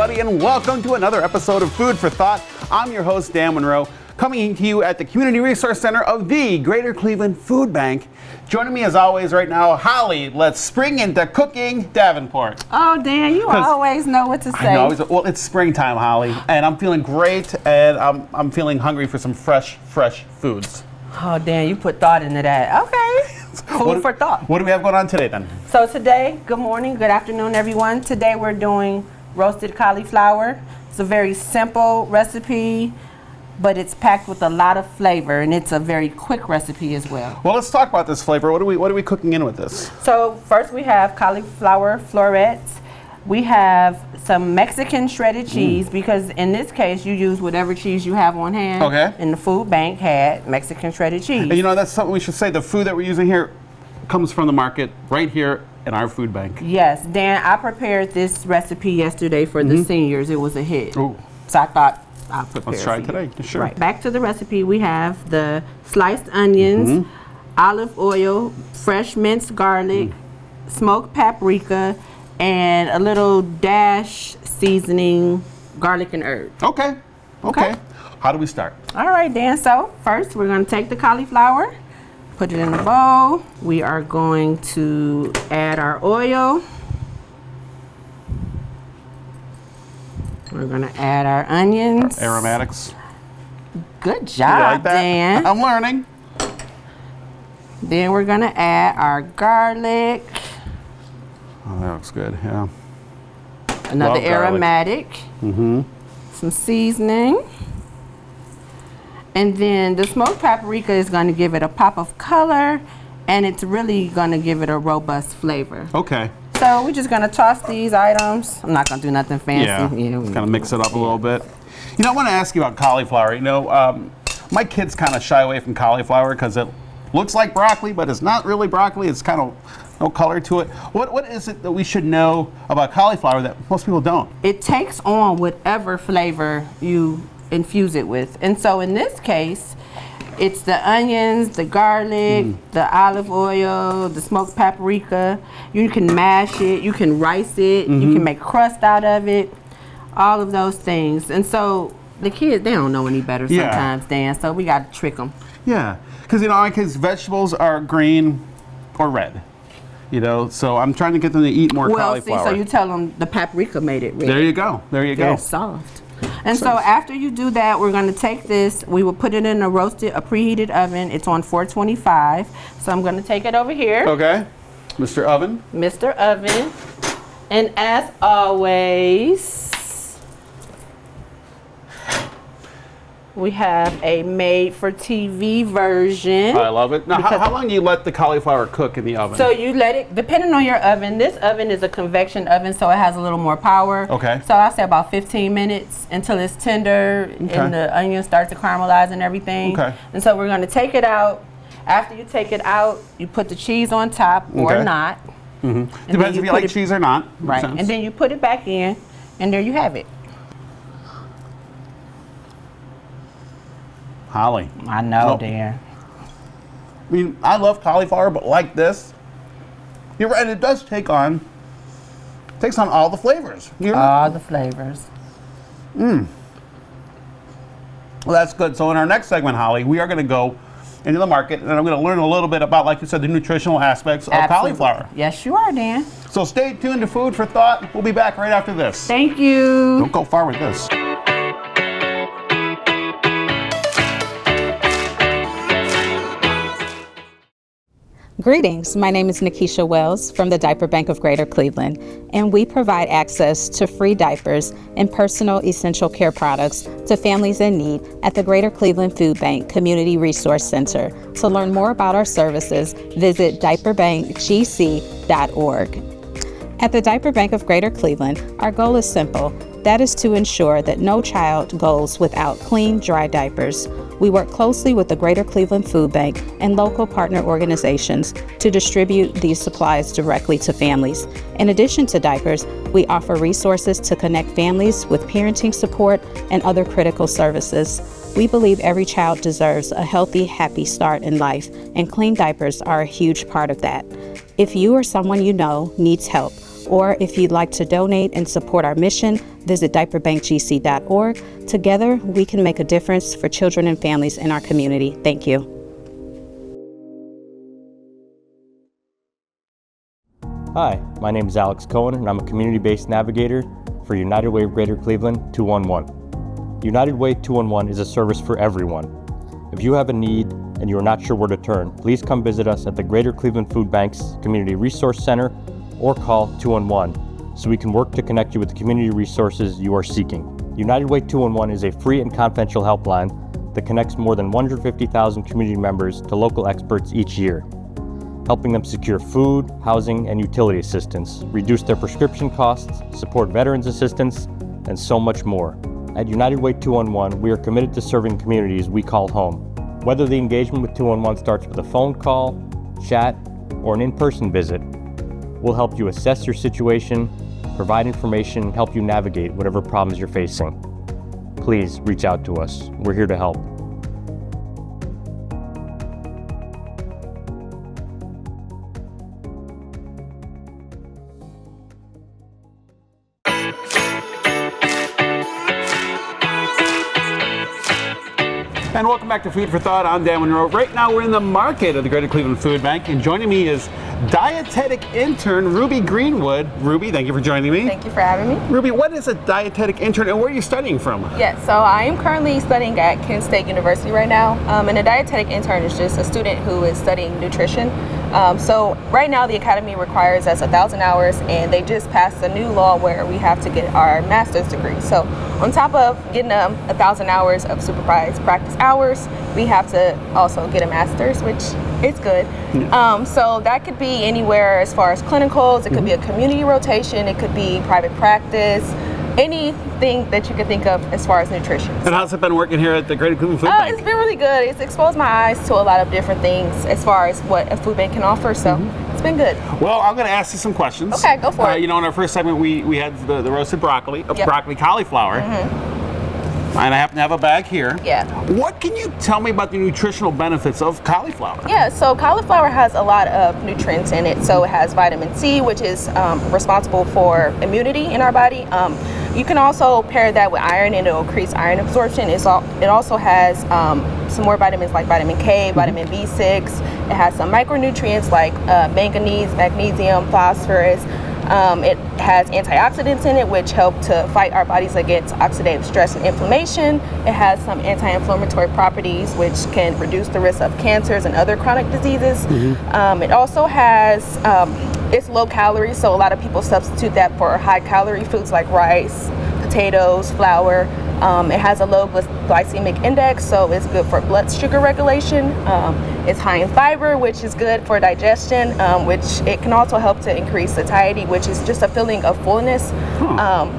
everybody, and welcome to another episode of Food for Thought. I'm your host, Dan Monroe, coming to you at the Community Resource Center of the Greater Cleveland Food Bank. Joining me as always right now, Holly. Let's spring into cooking Davenport. Oh, Dan, you always know what to say. I know, well, it's springtime, Holly, and I'm feeling great, and I'm feeling hungry for some fresh foods. Oh, Dan, you put thought into that. Okay. Food for thought. What do we have going on today, then? So today, good morning, good afternoon, everyone. Today we're doing roasted cauliflower. It's a very simple recipe, but it's packed with a lot of flavor, and it's a very quick recipe as well. Well, let's talk about this flavor. What are we cooking in with this? So first we have cauliflower florets. We have some Mexican shredded cheese, because in this case you use whatever cheese you have on hand. Okay. And the food bank had Mexican shredded cheese. And you know, that's something we should say. The food that we're using here comes from the market right here in our food bank. Yes, Dan, I prepared this recipe yesterday for the seniors. It was a hit. Ooh. So I thought I'll prepare Let's try it it today. Sure. Right. Back to the recipe, we have the sliced onions, olive oil, fresh minced garlic, smoked paprika, and a little dash seasoning, garlic and herb. Okay. How do we start? All right, Dan. So first, we're going to take the cauliflower, put it in a bowl. We are going to add our oil. We're going to add our onions. Aromatics. Good job, You like that? Dan. I'm learning. Then we're going to add our garlic. Oh, that looks good. Yeah. Another Love garlic. aromatic. Some seasoning. And then the smoked paprika is going to give it a pop of color, and it's really going to give it a robust flavor. Okay. So we're just going to toss these items. I'm not going to do nothing fancy. Yeah. Kind of mix it up a little bit. You know, I want to ask you about cauliflower. You know, my kids kind of shy away from cauliflower because it looks like broccoli, but it's not really broccoli. It's kind of no color to it. What is it that we should know about cauliflower that most people don't? It takes on whatever flavor you infuse it with. And so in this case, it's the onions, the garlic, the olive oil, the smoked paprika. You can mash it, you can rice it, you can make crust out of it, all of those things. And so the kids, they don't know any better sometimes, Dan, so we got to trick them. Yeah, because, you know, in my case, vegetables are green or red. You know, so I'm trying to get them to eat more cauliflower. See, so you tell them the paprika made it red. There you go. They're soft. And so after you do that, we're going to take this, we will put it in a preheated oven. It's on 425. So I'm going to take it over here. Okay. Mr. Oven. Mr. Oven. And as always, we have a made-for-TV version. I love it. Now, how long do you let the cauliflower cook in the oven? So you let it, depending on your oven, this oven is a convection oven, so it has a little more power. Okay. So I say about 15 minutes until it's tender and the onions start to caramelize and everything. Okay. And so we're going to take it out. After you take it out, you put the cheese on top or not. Depends if you like cheese or not. Right. And then you put it back in, and there you have it. Holly. I know, Dan. I mean, I love cauliflower, but like this, you're right, it does takes on all the flavors. All the flavors. Well, that's good. So in our next segment, Holly, we are going to go into the market, and I'm going to learn a little bit about, like you said, the nutritional aspects of cauliflower. Yes, you are, Dan. So stay tuned to Food for Thought. We'll be back right after this. Thank you. Don't go far with this. Greetings, my name is Nikisha Wells from the Diaper Bank of Greater Cleveland, and we provide access to free diapers and personal essential care products to families in need at the Greater Cleveland Food Bank Community Resource Center. To learn more about our services, visit diaperbankgc.org. At the Diaper Bank of Greater Cleveland, our goal is simple. That is to ensure that no child goes without clean, dry diapers. We work closely with the Greater Cleveland Food Bank and local partner organizations to distribute these supplies directly to families. In addition to diapers, we offer resources to connect families with parenting support and other critical services. We believe every child deserves a healthy, happy start in life, and clean diapers are a huge part of that. If you or someone you know needs help, Or if you'd like to donate and support our mission, visit diaperbankgc.org. Together, we can make a difference for children and families in our community. Thank you. Hi, my name is Alex Cohen, and I'm a community-based navigator for United Way of Greater Cleveland 211. United Way 211 is a service for everyone. If you have a need and you are not sure where to turn, please come visit us at the Greater Cleveland Food Bank's Community Resource Center or call 211 so we can work to connect you with the community resources you are seeking. United Way 211 is a free and confidential helpline that connects more than 150,000 community members to local experts each year, helping them secure food, housing, and utility assistance, reduce their prescription costs, support veterans assistance, and so much more. At United Way 211, we are committed to serving communities we call home. Whether the engagement with 211 starts with a phone call, chat, or an in-person visit, we'll help you assess your situation, provide information, and help you navigate whatever problems you're facing. Please reach out to us. We're here to help. And welcome back to Food for Thought. I'm Dan Monroe. Right now we're in the market of the Greater Cleveland Food Bank, and joining me is dietetic intern Ruby Greenwood. Ruby, thank you for joining me. Thank you for having me. Ruby, what is a dietetic intern and where are you studying from? Yes, so I am currently studying at Kent State University right now, and a dietetic intern is just a student who is studying nutrition. So right now the academy requires us 1,000 hours, and they just passed a new law where we have to get our master's degree. So on top of getting 1,000 hours of supervised practice hours, we have to also get a master's, which is good. So that could be anywhere as far as clinicals, it could be a community rotation, it could be private practice, anything that you could think of as far as nutrition. And how's it been working here at the Greater Cleveland Food Bank? It's been really good. It's exposed my eyes to a lot of different things as far as what a food bank can offer, so it's been good. Well, I'm going to ask you some questions. Okay, go for it. You know, in our first segment, we had the roasted broccoli, broccoli cauliflower. And I happen to have a bag here. Yeah. What can you tell me about the nutritional benefits of cauliflower? Yeah, so cauliflower has a lot of nutrients in it. So it has vitamin C, which is responsible for immunity in our body. You can also pair that with iron and it'll increase iron absorption. It also has some more vitamins like vitamin K, vitamin B6. It has some micronutrients like manganese, magnesium, phosphorus. It has antioxidants in it, which help to fight our bodies against oxidative stress and inflammation. It has some anti-inflammatory properties, which can reduce the risk of cancers and other chronic diseases. It also has, it's low calorie, so a lot of people substitute that for high calorie foods like rice, potatoes, flour. It has a low glycemic index, so it's good for blood sugar regulation. It's high in fiber, which is good for digestion, which it can also help to increase satiety, which is just a feeling of fullness.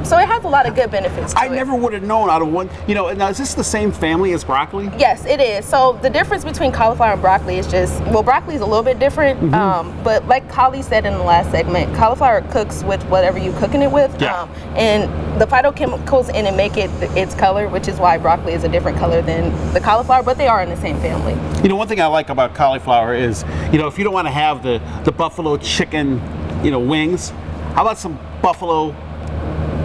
So it has a lot of good benefits to it. I never would have known out of one, you know, now is this the same family as broccoli? Yes, it is. So the difference between cauliflower and broccoli is just, well, broccoli is a little bit different, but like Holly said in the last segment, cauliflower cooks with whatever you're cooking it with, and the phytochemicals in it make it its color, which is why broccoli is a different color than the cauliflower, but they are in the same family. You know, one thing I like about cauliflower is, you know, if you don't want to have the buffalo chicken, you know, wings, how about some buffalo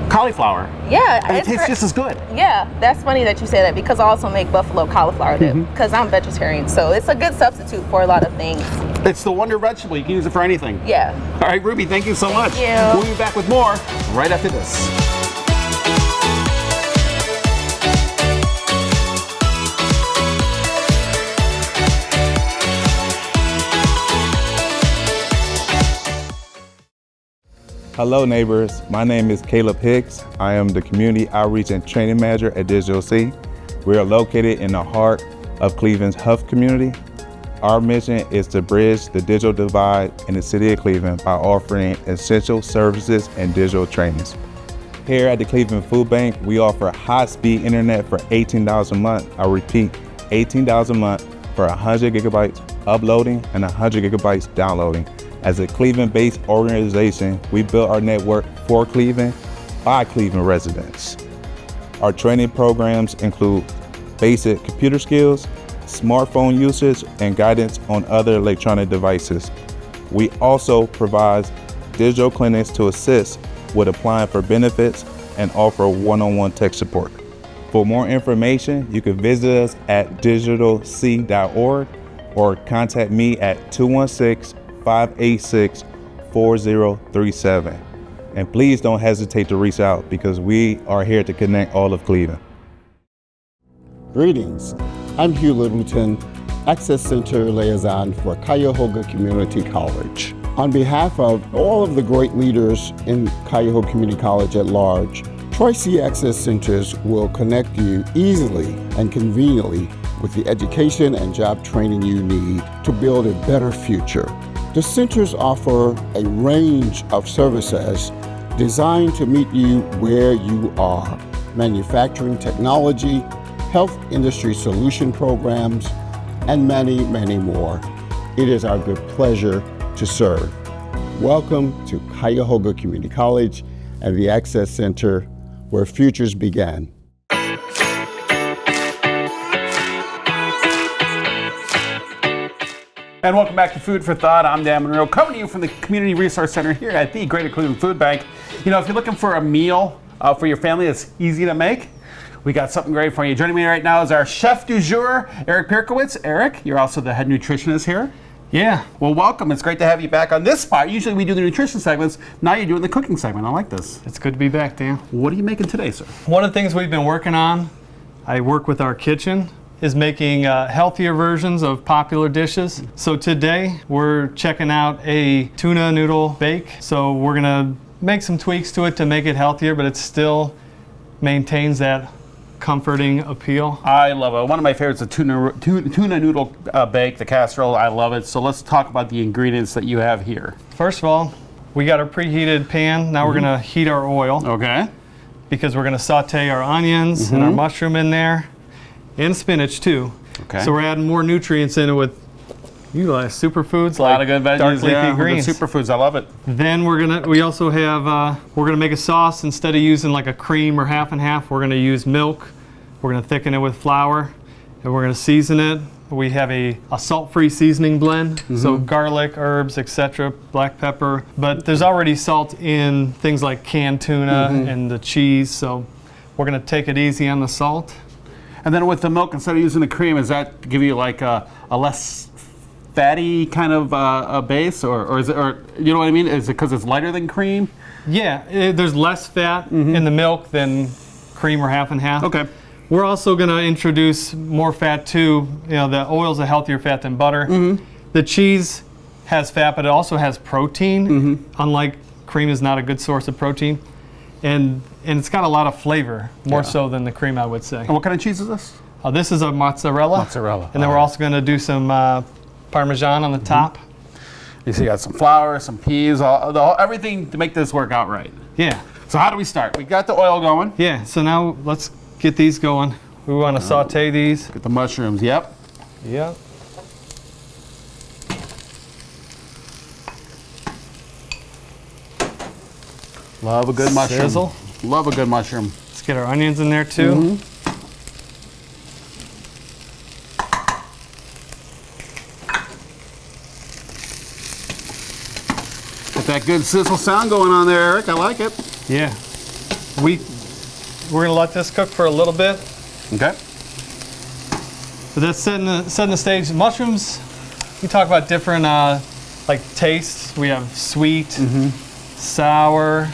cauliflower? Yeah, and it tastes just as good. Yeah, that's funny that you say that because I also make buffalo cauliflower dip because I'm vegetarian, so it's a good substitute for a lot of things. It's the wonder vegetable. You can use it for anything. Yeah. All right, Ruby, thank you so much. Thank you. We'll be back with more right after this. Hello neighbors, my name is Caleb Hicks. I am the Community Outreach and Training Manager at Digital C. We are located in the heart of Cleveland's Huff community. Our mission is to bridge the digital divide in the city of Cleveland by offering essential services and digital trainings. Here at the Cleveland Food Bank, we offer high-speed internet for $18 a month. I repeat, $18 a month for 100 gigabytes uploading and 100 gigabytes downloading. As a Cleveland-based organization, we built our network for Cleveland by Cleveland residents. Our training programs include basic computer skills, smartphone usage, and guidance on other electronic devices. We also provide digital clinics to assist with applying for benefits and offer one-on-one tech support. For more information, you can visit us at digitalc.org or contact me at 216-586-4037. And please don't hesitate to reach out because we are here to connect all of Cleveland. Greetings, I'm Hugh Littleton, Access Center Liaison for Cuyahoga Community College. On behalf of all of the great leaders in Cuyahoga Community College at large, Troy C Access Centers will connect you easily and conveniently with the education and job training you need to build a better future. The centers offer a range of services designed to meet you where you are: manufacturing technology, health industry solution programs, and many, many more. It is our good pleasure to serve. Welcome to Cuyahoga Community College and the Access Center, where futures began. And welcome back to Food for Thought. I'm Dan Monroe, coming to you from the Community Resource Center here at the Greater Cleveland Food Bank. You know, if you're looking for a meal for your family that's easy to make, we got something great for you. Joining me right now is our chef du jour, Eric Pierkowitz. Eric, you're also the head nutritionist here. Yeah. Well, welcome. It's great to have you back on this spot. Usually we do the nutrition segments. Now you're doing the cooking segment. I like this. It's good to be back, Dan. What are you making today, sir? One of the things we've been working on, I work with our kitchen, is making healthier versions of popular dishes. So today we're checking out a tuna noodle bake. So we're gonna make some tweaks to it to make it healthier, but it still maintains that comforting appeal. I love it. One of my favorites is the tuna noodle bake, the casserole. I love it. So let's talk about the ingredients that you have here. First of all, we got our preheated pan. Now we're gonna heat our oil. Okay. Because we're gonna saute our onions and our mushroom in there, and spinach too. Okay. So we're adding more nutrients in it with utilize superfoods A like lot of good veggies, dark leafy yeah, greens. good superfoods. I love it. Then we also have, we're gonna make a sauce. Instead of using like a cream or half and half, we're gonna use milk. We're gonna thicken it with flour, and we're gonna season it. We have a salt-free seasoning blend, so garlic, herbs, etc., black pepper. But there's already salt in things like canned tuna and the cheese, so we're gonna take it easy on the salt. And then with the milk, instead of using the cream, does that give you like a less fatty kind of a base, or is it, or you know what I mean? Is it because it's lighter than cream? Yeah, there's less fat in the milk than cream or half and half. Okay. We're also going to introduce more fat too. You know, the oil's a healthier fat than butter. The cheese has fat, but it also has protein. Unlike cream is not a good source of protein, and it's got a lot of flavor, more so than the cream, I would say. And what kind of cheese is this? This is a mozzarella. Mozzarella. And then we're also going to do some Parmesan on the top. You see, you got some flour, some peas, everything to make this work out right. Yeah. So how do we start? We got the oil going. Yeah. So now let's get these going. We want to saute these. Get the mushrooms. Yep. Yep. Love a good mushroom. Sizzle. Love a good mushroom. Let's get our onions in there too. Get that good sizzle sound going on there, Eric. I like it. Yeah. We're gonna let this cook for a little bit. Okay. But that's setting the stage. Mushrooms, we talk about different like tastes. We have sweet, sour,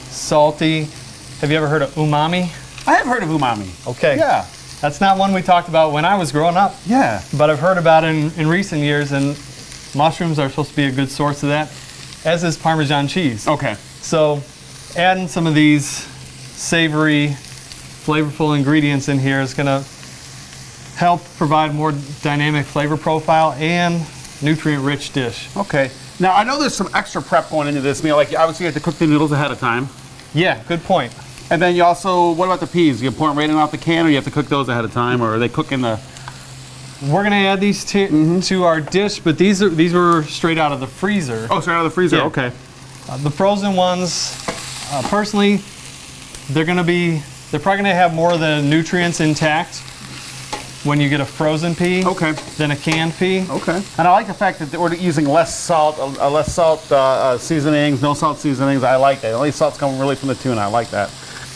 salty. Have you ever heard of umami? I have heard of umami. Okay. Yeah. That's not one we talked about when I was growing up, Yeah. but I've heard about it in recent years, and mushrooms are supposed to be a good source of that, as is Parmesan cheese. Okay. So adding some of these savory, flavorful ingredients in here is gonna help provide more dynamic flavor profile and nutrient-rich dish. Okay. Now I know there's some extra prep going into this meal. Like obviously you have to cook the noodles ahead of time. Yeah, good point. And then you also, what about the peas? You pour them right in off the can, or you have to cook those ahead of time, or are they cook in the? We're gonna add these to our dish, but these were straight out of the freezer. Oh, straight out of the freezer. Yeah. Okay. The frozen ones, personally, they're probably gonna have more of the nutrients intact. when you get a frozen pea Okay. than a canned pea. Okay. And I like the fact that we're using less salt seasonings, no salt seasonings. I like that. The only salt's coming really from the tuna. I like that.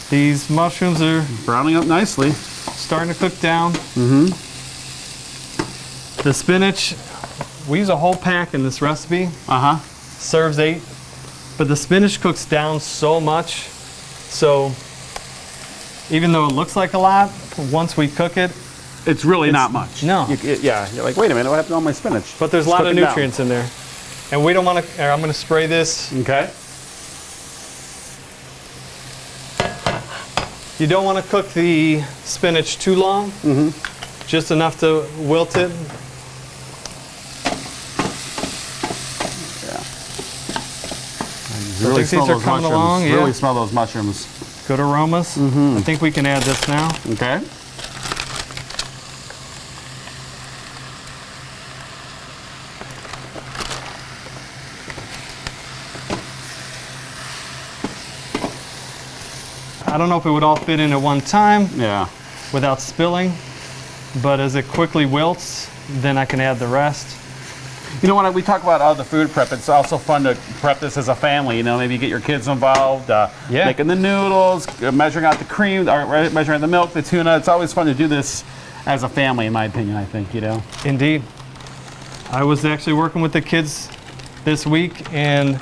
These mushrooms are Browning up nicely. starting to cook down. Mm-hmm. The spinach, we use a whole pack in this recipe. Uh-huh. Serves 8, but the spinach cooks down so much, so even though it looks like a lot, once we cook it, It's really not much. No. Yeah, you're like, wait a minute, what happened to all my spinach? but there's a lot of nutrients in there. And we don't want to, I'm going to spray this. Okay. You don't want to cook the spinach too long, just enough to wilt it. You really think these smell are those coming mushrooms. along, yeah. Really smell those mushrooms. Good aromas. I think we can add this now. Okay. I don't know if it would all fit in at one time Yeah. without spilling, but as it quickly wilts, then I can add the rest. You know, when we talk about the food prep, it's also fun to prep this as a family. You know, maybe get your kids involved, Yeah. making the noodles, measuring out the cream, or measuring the milk, the tuna. It's always fun to do this as a family, in my opinion, I think, you know. Indeed. I was actually working with the kids this week and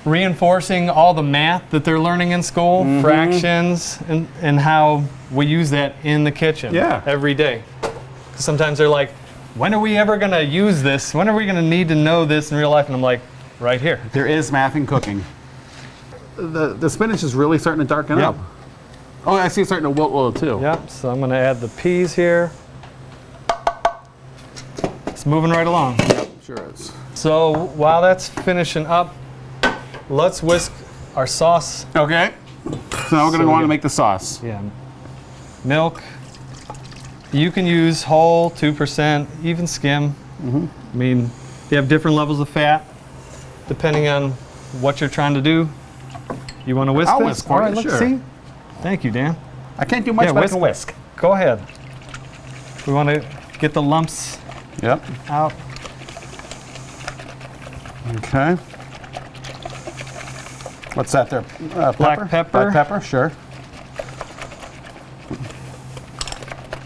reinforcing all the math that they're learning in school, fractions, and how we use that in the kitchen every day. Sometimes they're like, when are we ever going to use this? When are we going to need to know this in real life? And I'm like, right here. There is math in cooking. The spinach is really starting to darken Yep. up. Oh, I see it's starting to wilt a little too. Yep, so I'm going to add the peas here. It's moving right along. Yep, sure is. So while that's finishing up, let's whisk our sauce. Okay. So now we're going to go on to make the sauce. Yeah. Milk. You can use whole, 2%, even skim. I mean, you have different levels of fat depending on what you're trying to do. You want to whisk I'll this? whisk for All right, you, let's sure. see. Thank you, Dan. I can't do much, Yeah, but I can whisk. Go ahead. We want to get the lumps Yep. out. Okay. What's that there? Black pepper. Black pepper, sure.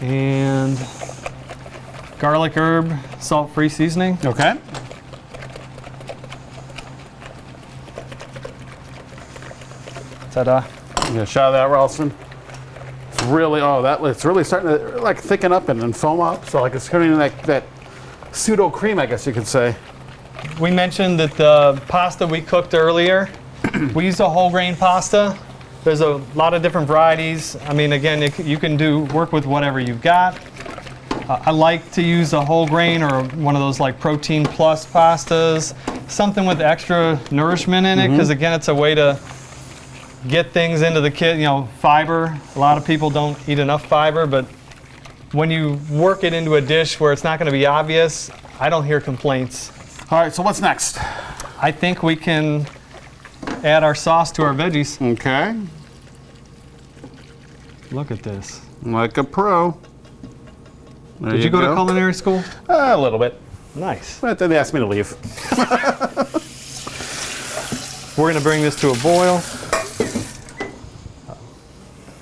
And garlic herb, salt-free seasoning. Okay. Ta-da. Get a shot of that, Ralston. It's really, it's really starting to like thicken up and foam up. So like it's turning into that pseudo cream, I guess you could say. We mentioned that the pasta we cooked earlier, we used a whole grain pasta. There's a lot of different varieties. I mean, again, you can work with whatever you've got. I like to use a whole grain or one of those like protein plus pastas, something with extra nourishment in it, because again, it's a way to get things into the kid, fiber. A lot of people don't eat enough fiber, but when you work it into a dish where it's not going to be obvious, I don't hear complaints. All right, so what's next? I think we can add our sauce to our veggies. Okay. Look at this. Like a pro. There Did you go to culinary school? A little bit. Nice. But then they asked me to leave. We're going to bring this to a boil.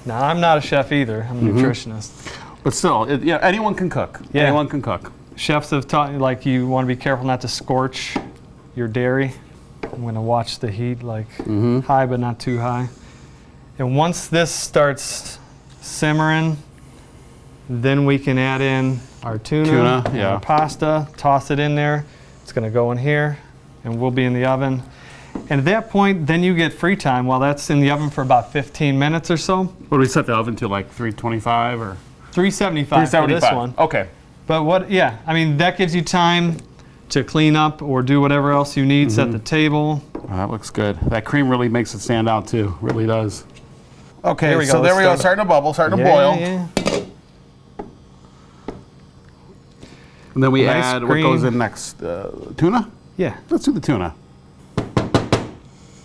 Now, I'm not a chef either. I'm a nutritionist. But still, anyone can cook. Yeah. Anyone can cook. Chefs have taught like you want to be careful not to scorch your dairy. I'm going to watch the heat high but not too high. And once this starts simmering, then we can add in our tuna and our pasta, toss it in there. It's going to go in here and we'll be in the oven. And at that point, then you get free time while that's in the oven for about 15 minutes or so. What do we set the oven to, like 325 or? 375 for this one. Okay. But that gives you time to clean up or do whatever else you need, set the table. Oh, that looks good. That cream really makes it stand out too, really does. Okay, There we go. so there Let's we go, start starting to bubble, starting to boil. Yeah. And then we Nice add, what cream. goes in next? Tuna? Yeah. Let's do the tuna.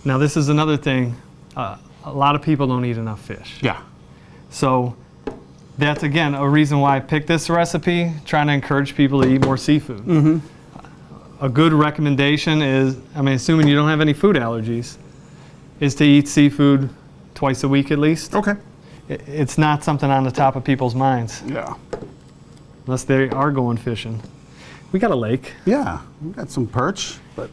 Now this is another thing. A lot of people don't eat enough fish. Yeah. So that's, again, a reason why I picked this recipe, trying to encourage people to eat more seafood. A good recommendation is, I mean, assuming you don't have any food allergies, is to eat seafood twice a week at least. Okay. It's not something on the top of people's minds, Yeah. unless they are going fishing. We got a lake. Yeah. We got some perch, but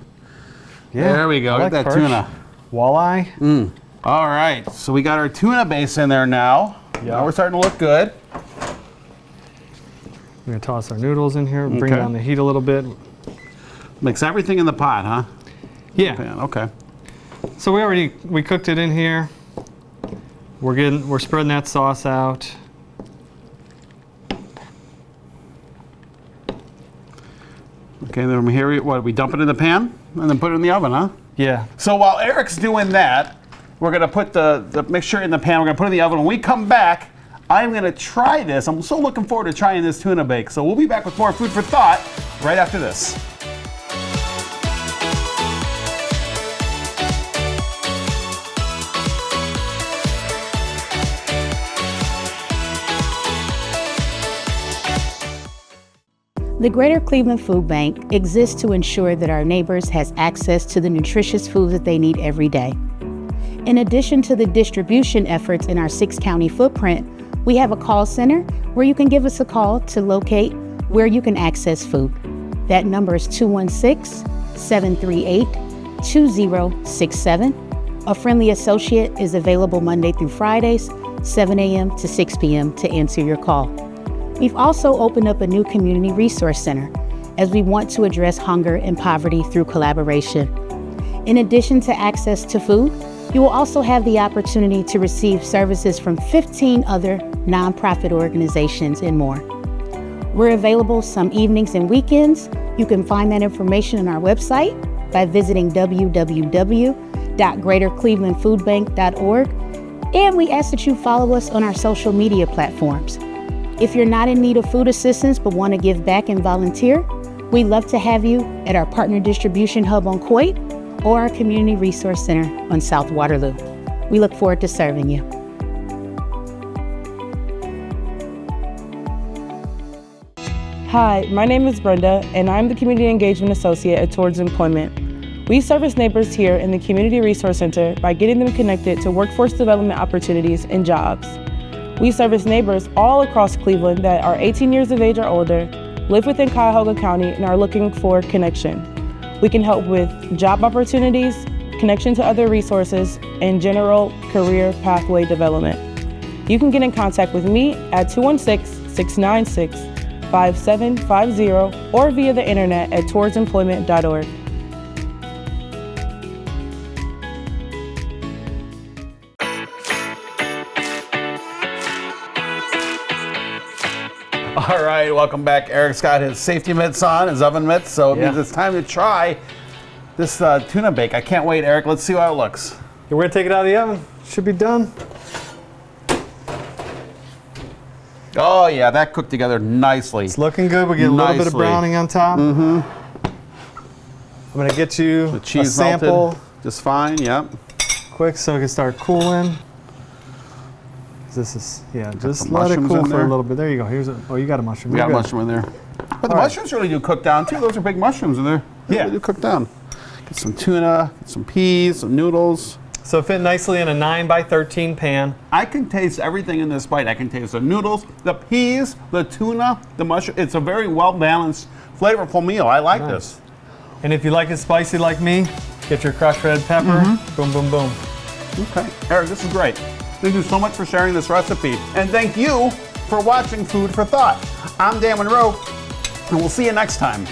Yeah, there we go. I Look like at that perch. tuna. Walleye. All right. So we got our tuna base in there now. Yeah. Now we're starting to look good. We're gonna toss our noodles in here, bring Okay. down the heat a little bit. Mix everything in the pot, huh? Yeah. Pan. Okay. So we cooked it in here. We're spreading that sauce out. Okay. Then from here, we dump it in the pan and then put it in the oven, huh? Yeah. So while Eric's doing that, we're gonna put the mixture in the pan. We're gonna put it in the oven. When we come back, I'm gonna try this. I'm so looking forward to trying this tuna bake. So we'll be back with more food for thought right after this. The Greater Cleveland Food Bank exists to ensure that our neighbors has access to the nutritious food that they need every day. In addition to the distribution efforts in our 6-county footprint, we have a call center where you can give us a call to locate where you can access food. That number is 216-738-2067. A friendly associate is available Monday through Fridays, 7 a.m. to 6 p.m. to answer your call. We've also opened up a new community resource center as we want to address hunger and poverty through collaboration. In addition to access to food, you will also have the opportunity to receive services from 15 other nonprofit organizations and more. We're available some evenings and weekends. You can find that information on our website by visiting www.greaterclevelandfoodbank.org, and we ask that you follow us on our social media platforms. If you're not in need of food assistance but want to give back and volunteer, we'd love to have you at our partner distribution hub on Coit or our community resource center on South Waterloo. We look forward to serving you. Hi, my name is Brenda, and I'm the Community Engagement Associate at Towards Employment. We service neighbors here in the Community Resource Center by getting them connected to workforce development opportunities and jobs. We service neighbors all across Cleveland that are 18 years of age or older, live within Cuyahoga County, and are looking for connection. We can help with job opportunities, connection to other resources, and general career pathway development. You can get in contact with me at 216-696-5750 or via the internet at towardsemployment.org. All right, welcome back. Eric's got his safety mitts on, his oven mitts, so it means it's time to try this tuna bake. I can't wait, Eric. Let's see how it looks. We're gonna take it out of the oven. Should be done. Oh yeah, that cooked together nicely. It's looking good. We get a little bit of Nicely. browning on top. I'm gonna get you The cheese a sample melted just fine. Yep. quick so it can start cooling. This is, just some let it mushrooms cool in for there. a little bit. There you go. Oh, you got a mushroom. We You're got a good. mushroom in there. But the All right. mushrooms really do cook down too. Those are big mushrooms in there. They Yeah. really do cook down. Get some tuna, get some peas, some noodles. So it fit nicely in a 9x13 pan. I can taste everything in this bite. I can taste the noodles, the peas, the tuna, the mushroom. It's a very well-balanced, flavorful meal. I like this. And if you like it spicy like me, get your crushed red pepper. Boom, boom, boom. Okay. Eric, this is great. Thank you so much for sharing this recipe. And thank you for watching Food for Thought. I'm Dan Monroe, and we'll see you next time.